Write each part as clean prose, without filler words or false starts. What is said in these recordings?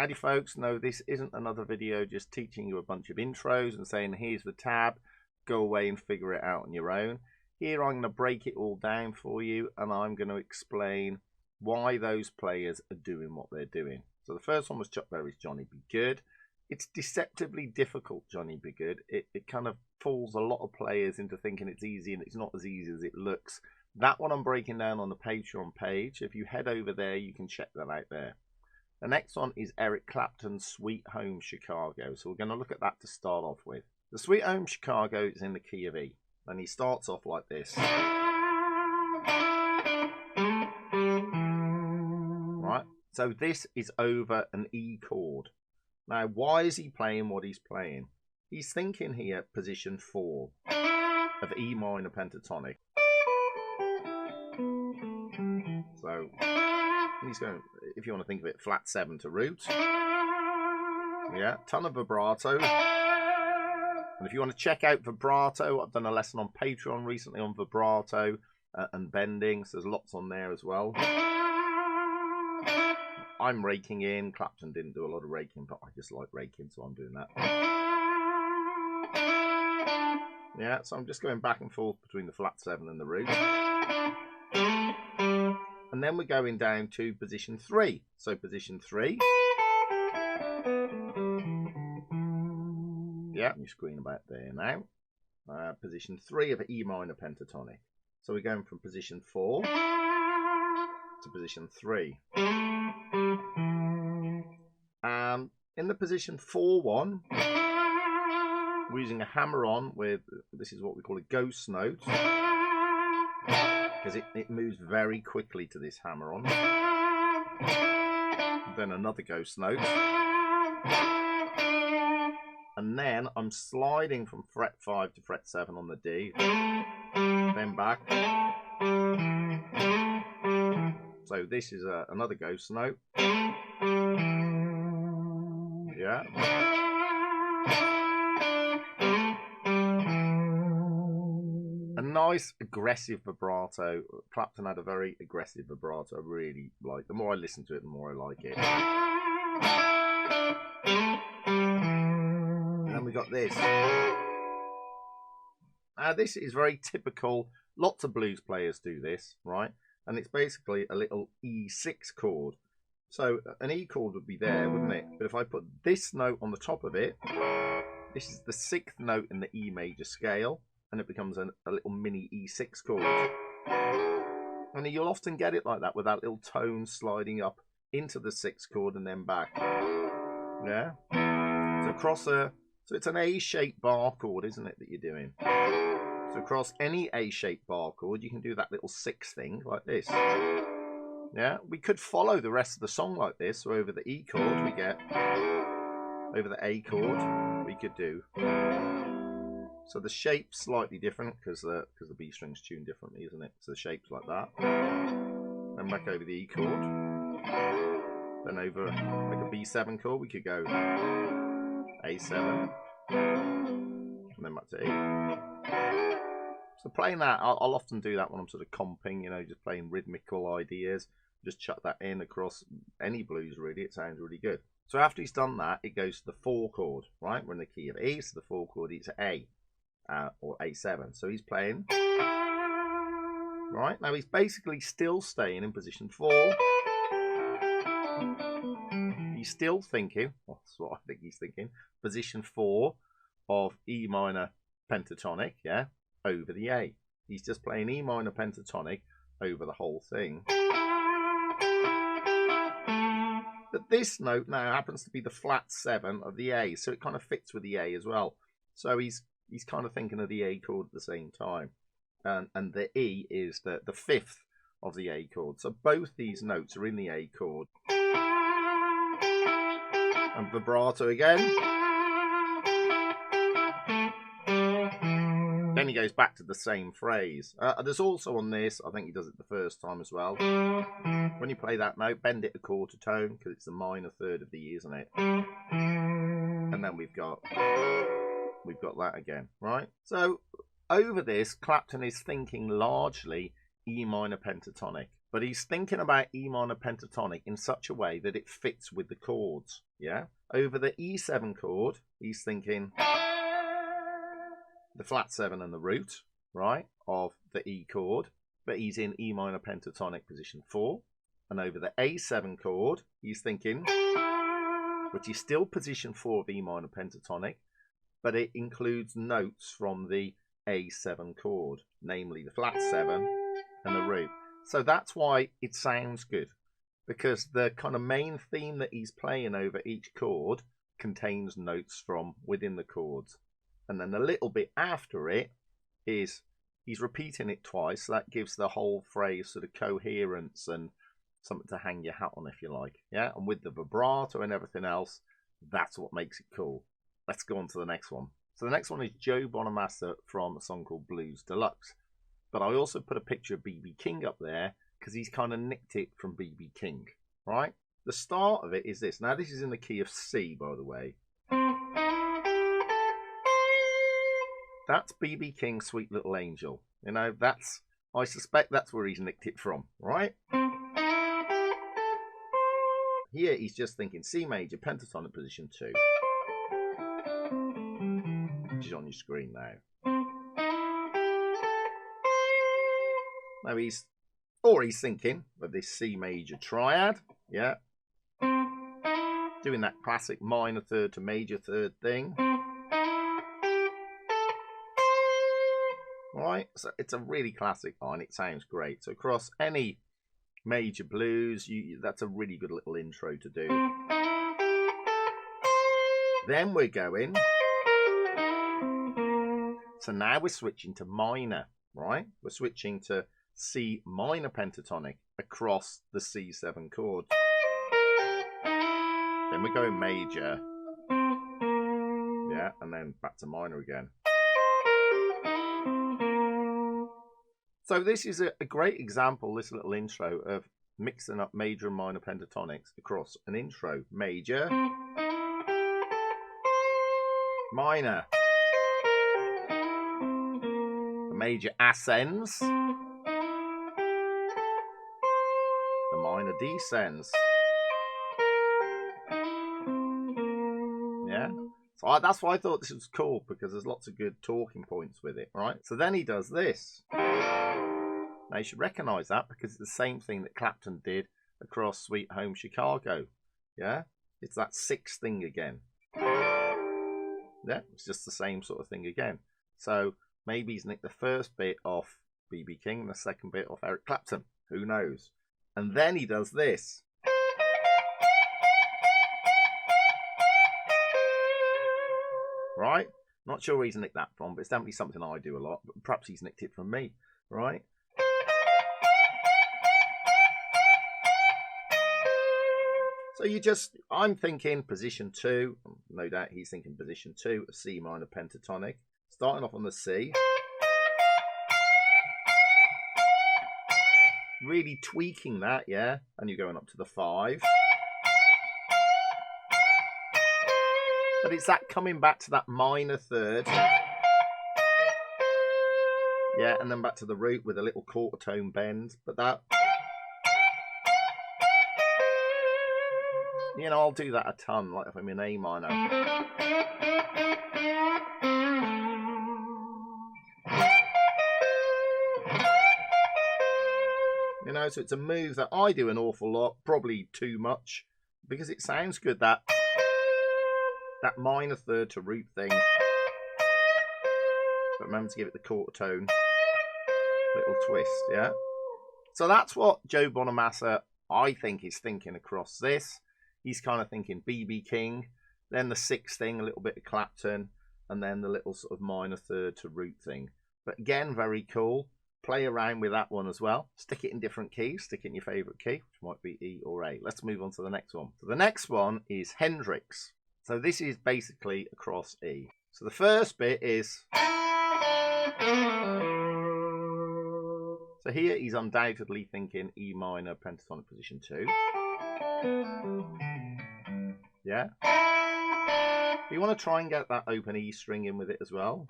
Howdy folks, no, this isn't another video just teaching you a bunch of intros and saying here's the tab, go away and figure it out on your own. Here I'm going to break it all down for you and I'm going to explain why those players are doing what they're doing. So the first one was Chuck Berry's Johnny Be Good. It's deceptively difficult, Johnny Be Good. It kind of fools a lot of players into thinking it's easy, and it's not as easy as it looks. That one I'm breaking down on the Patreon page. If you head over there, you can check that out there. The next one is Eric Clapton's Sweet Home Chicago. So we're going to look at that to start off with. The Sweet Home Chicago is in the key of E. And he starts off like this. Right? So this is over an E chord. Now, why is he playing what he's playing? He's thinking here position 4 of E minor pentatonic. So he's going, if you want to think of it, flat 7 to root. Yeah, ton of vibrato. And if you want to check out vibrato, I've done a lesson on Patreon recently on vibrato and bending. So there's lots on there as well. I'm raking in. Clapton didn't do a lot of raking, but I just like raking, so I'm doing that. Yeah, so I'm just going back and forth between the flat 7 and the root. And then we're going down to position 3. So position 3. Yeah, you're screen about there now. Position 3 of E minor pentatonic. So we're going from position 4 to position 3. And in the position 4 one, we're using a hammer-on with, this is what we call a ghost note, because it moves very quickly to this hammer-on. Then another ghost note. And then I'm sliding from fret 5 to fret 7 on the D, then back. So this is another ghost note. Yeah. A nice aggressive vibrato. Clapton had a very aggressive vibrato. I really like. The more I listen to it, the more I like it. And then we got this. Now this is very typical. Lots of blues players do this, right? And it's basically a little E6 chord. So an E chord would be there, wouldn't it? But if I put this note on the top of it, this is the 6th note in the E major scale, and it becomes a little mini E6 chord. And you'll often get it like that, with that little tone sliding up into the 6th chord and then back. Yeah? So across so it's an A-shaped bar chord, isn't it, that you're doing? So across any A-shaped bar chord, you can do that little 6 thing like this. Yeah, we could follow the rest of the song like this. So over the E chord, we get, over the A chord, we could do. So the shape's slightly different because the B string's tuned differently, isn't it? So the shape's like that. Then back over the E chord. Then over like a B7 chord, we could go A7. And then back to E. So playing that, I'll often do that when I'm sort of comping, you know, just playing rhythmical ideas. Just chuck that in across any blues, really. It sounds really good. So after he's done that, it goes to the 4 chord, right? We're in the key of E, so the 4 chord is A, or A7. So he's playing, right? Now he's basically still staying in position 4. He's still thinking, well, that's what I think he's thinking, position 4 of E minor pentatonic, yeah, over the A. He's just playing E minor pentatonic over the whole thing. But this note now happens to be the flat 7 of the A, so it kind of fits with the A as well. So he's kind of thinking of the A chord at the same time. And the E is the 5th of the A chord. So both these notes are in the A chord. And vibrato again. Then he goes back to the same phrase. There's also on this, I think he does it the first time as well. When you play that note, bend it a quarter tone, because it's the minor 3rd of the E, isn't it? And then we've got that again, right? So over this, Clapton is thinking largely E minor pentatonic. but he's thinking about E minor pentatonic in such a way that it fits with the chords. Yeah, over the E7 chord, he's thinking the flat 7 and the root, right, of the E chord, but he's in E minor pentatonic position 4. And over the A7 chord, he's thinking, which is still position 4 of E minor pentatonic, but it includes notes from the A7 chord, namely the flat 7 and the root. So that's why it sounds good, because the kind of main theme that he's playing over each chord contains notes from within the chords. And then a little bit after it is he's repeating it twice. So that gives the whole phrase sort of coherence and something to hang your hat on, if you like. Yeah, and with the vibrato and everything else, that's what makes it cool. Let's go on to the next one. So the next one is Joe Bonamassa from a song called Blues Deluxe. But I also put a picture of B.B. King up there because he's kind of nicked it from B.B. King, right? The start of it is this. Now, this is in the key of C, by the way. That's B.B. King's Sweet Little Angel. You know, I suspect that's where he's nicked it from, right? Here, he's just thinking C major, pentatonic position 2. Which is on your screen now. Now he's thinking of this C major triad, yeah. Doing that classic minor third to major third thing. Right, so it's a really classic line. It sounds great. So across any major blues, that's a really good little intro to do. Then we're going. So now we're switching to minor, right? We're switching to C minor pentatonic across the C7 chord. Then we're going major. Yeah, and then back to minor again. So this is a great example, this little intro, of mixing up major and minor pentatonics across an intro. Major, minor, the major ascends, the minor descends. Yeah, so that's why I thought this was cool, because there's lots of good talking points with it, right? So then he does this. Now you should recognise that, because it's the same thing that Clapton did across Sweet Home Chicago. Yeah, it's that 6th thing again. Yeah, it's just the same sort of thing again. So maybe he's nicked the first bit off B.B. King and the second bit off Eric Clapton. Who knows? And then he does this. Right? Not sure where he's nicked that from, but it's definitely something I do a lot. But perhaps he's nicked it from me. Right? So I'm thinking position 2, no doubt he's thinking position 2, a C minor pentatonic, starting off on the C, really tweaking that, yeah, and you're going up to the 5. But it's that coming back to that minor third, yeah, and then back to the root with a little quarter tone bend, but that, you know, I'll do that a ton, like if I'm in A minor. You know, so it's a move that I do an awful lot, probably too much, because it sounds good, that minor third to root thing. But remember to give it the quarter tone little twist, yeah? So that's what Joe Bonamassa, I think, is thinking across this. He's kind of thinking B.B. King, then the 6th thing, a little bit of Clapton, and then the little sort of minor third to root thing. But again, very cool. Play around with that one as well. Stick it in different keys. Stick it in your favourite key, which might be E or A. Let's move on to the next one. So the next one is Hendrix. So this is basically across E. So the first bit is... So here he's undoubtedly thinking E minor pentatonic position 2. Yeah. But you want to try and get that open E string in with it as well.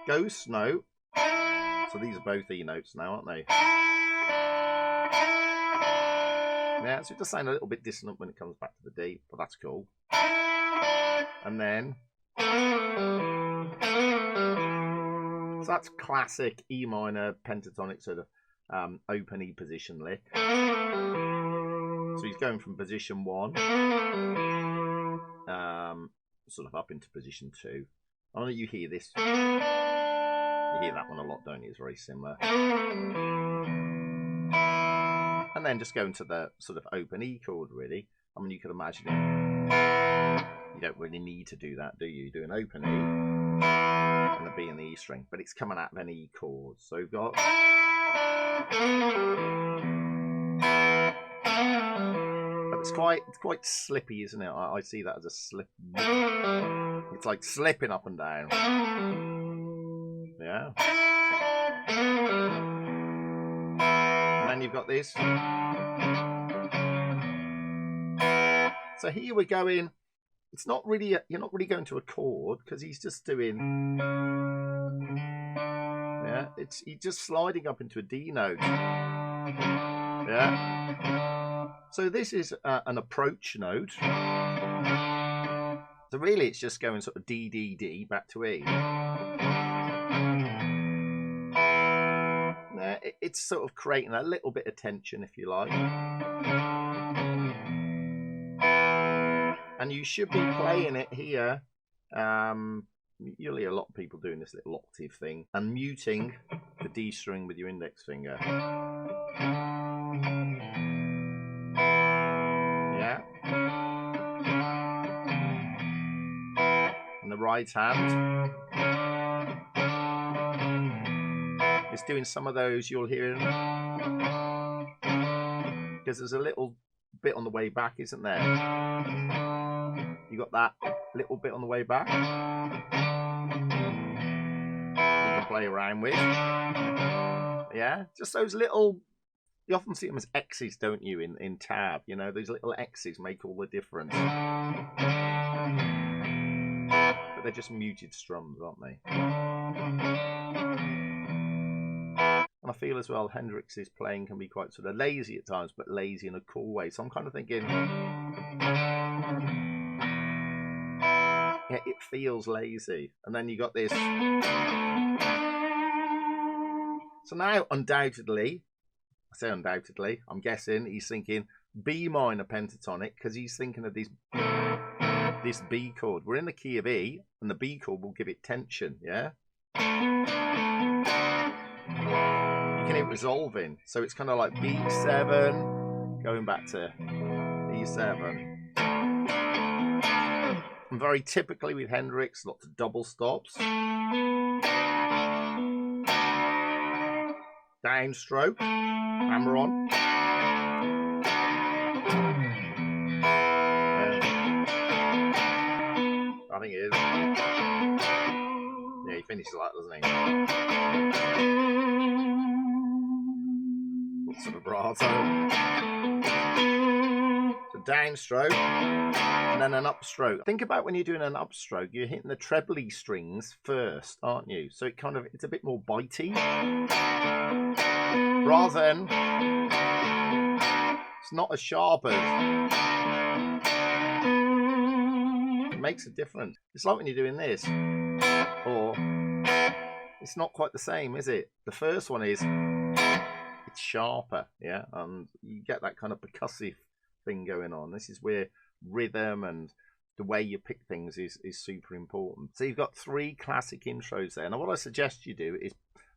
Ghost note. So these are both E notes now, aren't they? Yeah, so it does sound a little bit dissonant when it comes back to the D, but that's cool. And then, so that's classic E minor pentatonic sort of open E position lick. So he's going from position 1 sort of up into position 2. I know you hear this. You hear that one a lot, don't you? It's very similar. And then just go into the sort of open E chord, really. I mean, you could imagine it. You don't really need to do that, do you? You do an open E and a B and the E string, but it's coming out of an E chord. So we've got. But it's quite slippy, isn't it? I see that as a slip. It's like slipping up and down. Yeah. And then you've got this. So here we're going. It's not really. You're not really going to a chord because he's just doing. Yeah. He's just sliding up into a D note. Yeah. So this is an approach note. So really, it's just going sort of D D D back to E. It's sort of creating a little bit of tension, if you like. And you should be playing it here. You'll hear a lot of people doing this little octave thing and muting the D string with your index finger. Yeah. And the right hand is doing some of those you'll hear. Because there's a little bit on the way back, isn't there? You got that little bit on the way back. You can play around with. Yeah, just those little. You often see them as X's, don't you, in tab? You know, those little X's make all the difference. But they're just muted strums, aren't they? And I feel as well Hendrix's playing can be quite sort of lazy at times, but lazy in a cool way. So I'm kind of thinking, yeah, it feels lazy. And then you got this. So now, undoubtedly, I say undoubtedly, I'm guessing he's thinking B minor pentatonic because he's thinking of this B chord. We're in the key of E, and the B chord will give it tension, yeah? You can hear it resolving. So it's kind of like B7, going back to E7. And very typically with Hendrix, lots of double stops. Downstroke, hammer on. I think it is. Yeah, he finishes like that, doesn't he? Lots of vibrato. So downstroke, and then an upstroke. Think about when you're doing an upstroke, you're hitting the trebly strings first, aren't you? So it's a bit more bitey. Rather than, it's not as sharp as. It makes a difference. It's like when you're doing this, or it's not quite the same, is it? The first one is, it's sharper, yeah, and you get that kind of percussive thing going on. This is where rhythm and the way you pick things is super important. So you've got 3 classic intros there. Now what I suggest you do is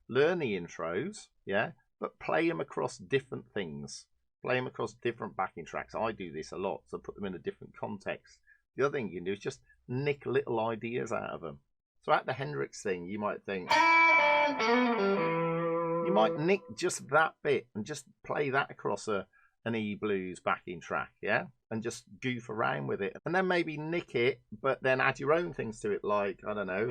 learn the intros, yeah, but play them across different things. Play them across different backing tracks. I do this a lot, so put them in a different context. The other thing you can do is just nick little ideas out of them. So at the Hendrix thing, you might think, you might nick just that bit and just play that across an E blues backing track, yeah? And just goof around with it. And then maybe nick it, but then add your own things to it, like, I don't know.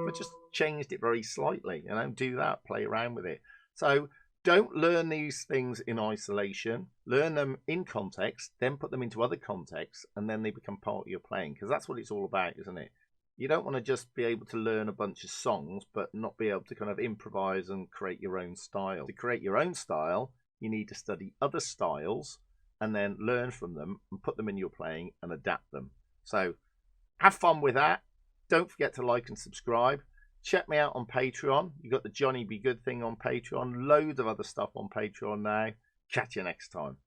But just changed it very slightly, you know? Do that, play around with it. So don't learn these things in isolation. Learn them in context, then put them into other contexts, and then they become part of your playing. Because that's what it's all about, isn't it? You don't want to just be able to learn a bunch of songs, but not be able to kind of improvise and create your own style. To create your own style, you need to study other styles and then learn from them and put them in your playing and adapt them. So have fun with that. Don't forget to like and subscribe. Check me out on Patreon. You've got the Johnny Be Good thing on Patreon. Loads of other stuff on Patreon now. Catch you next time.